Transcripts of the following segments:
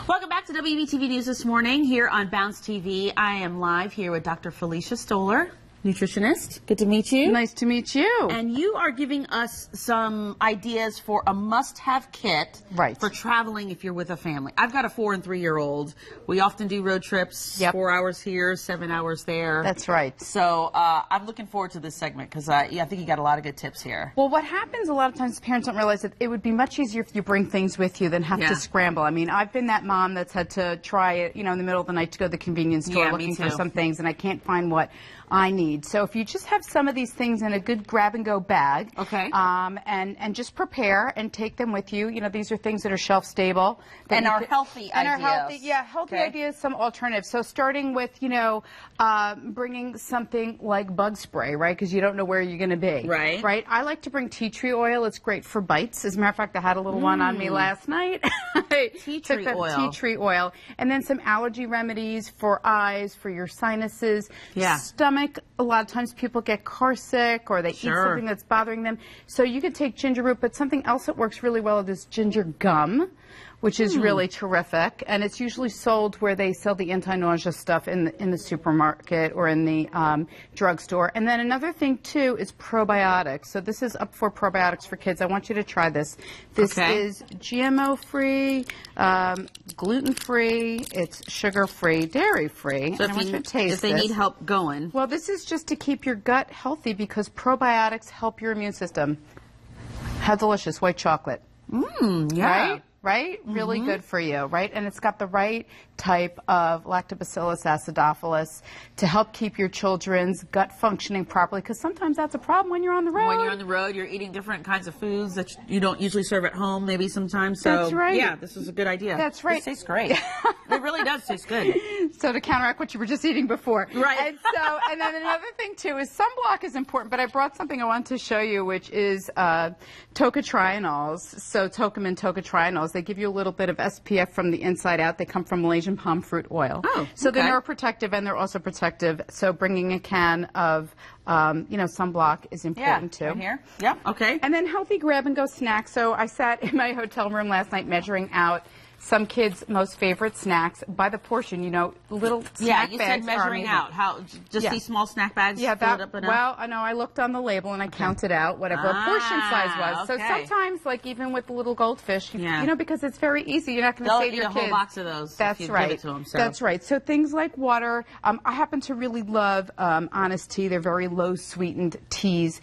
Welcome back to WBTV News this morning here on Bounce TV. I am live here with Dr. Felicia Stoller, nutritionist. Good to meet you. Nice to meet you. And you are giving us some ideas for a must-have kit for traveling if you're with a family. I've got a 4- and 3-year-old. We often do road trips, 4 hours here, 7 hours there. That's right. So I'm looking forward to this segment because I think you got a lot of good tips here. Well, what happens a lot of times, parents don't realize that it would be much easier if you bring things with you than have to scramble. I mean, I've been that mom that's had to try it, in the middle of the night to go to the convenience store looking for some things, and I can't find what I need. So if you just have some of these things in a good grab-and-go bag, and just prepare and take them with you. These are things that are shelf-stable. And are healthy ideas. Healthy ideas, some alternatives. So starting with, bringing something like bug spray, right? Because you don't know where you're going to be. Right? I like to bring tea tree oil. It's great for bites. As a matter of fact, I had a little one on me last night. Tea tree oil. Tea tree oil. And then some allergy remedies for eyes, for your sinuses, stomach. A lot of times people get car sick or they eat something that's bothering them. So you could take ginger root, but something else that works really well is ginger gum, which is really terrific. And it's usually sold where they sell the anti-nausea stuff in the supermarket or in the drugstore. And then another thing, too, is probiotics. So this is up for probiotics for kids. I want you to try this. This is GMO-free, gluten-free, it's sugar-free, dairy-free. So I want you to taste if they need help going. Well, this is just to keep your gut healthy because probiotics help your immune system. How delicious, white chocolate. Right? Really good for you, right? And it's got the right type of Lactobacillus acidophilus to help keep your children's gut functioning properly, because sometimes that's a problem when you're on the road. When you're on the road, you're eating different kinds of foods that you don't usually serve at home, maybe sometimes. So, that's right. Yeah, this is a good idea. That's right. This tastes great. It really does taste good. So to counteract what you were just eating before. Right. And then another thing, too, is sunblock is important, but I brought something I want to show you, which is tocotrienols. So Tocomin tocotrienols. They give you a little bit of SPF from the inside out. They come from Malaysian palm fruit oil. So they're neuroprotective and they're also protective. So bringing a can of sunblock is important too. Right here. Yep. Okay. And then healthy grab-and-go snacks. So I sat in my hotel room last night measuring out some kids' most favorite snacks by the portion. Little snack bags. You said measuring out. How? Just these small snack bags. Yeah. Well, I know. I looked on the label and I counted out whatever a portion size was. So sometimes, like even with the little goldfish, because it's very easy. You're not going to say to your kids, a whole box of those. That's if you right. Give it to them, so. That's right. So things like water. I happen to really love Honest Tea. They're very low sweetened teas.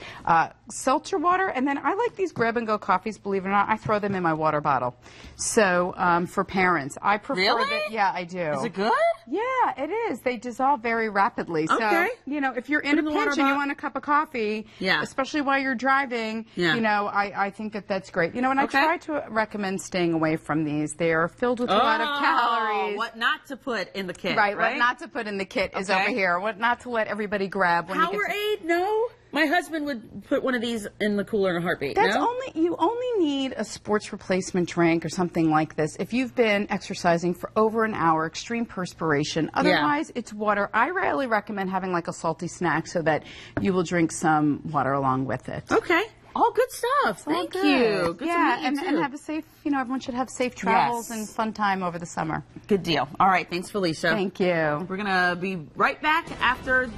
Seltzer water, and then I like these grab-and-go coffees. Believe it or not, I throw them in my water bottle. So for parents, I prefer that. Yeah, I do. Is it good? Yeah, it is. They dissolve very rapidly. So if you're in a pinch and you want a cup of coffee, especially while you're driving, I think that's great. And I try to recommend staying away from these. They are filled with a lot of calories. What not to put in the kit? Right. What not to put in the kit is over here. What not to let everybody grab when Powerade? No. My husband would put one of these in the cooler in a heartbeat. You only need a sports replacement drink or something like this if you've been exercising for over an hour, extreme perspiration. Otherwise, it's water. I rarely recommend having like a salty snack so that you will drink some water along with it. Okay. All good stuff. Thank you. Good to meet you too. And have a safe, everyone should have safe travels and fun time over the summer. Good deal. All right. Thanks, Felicia. Thank you. We're going to be right back after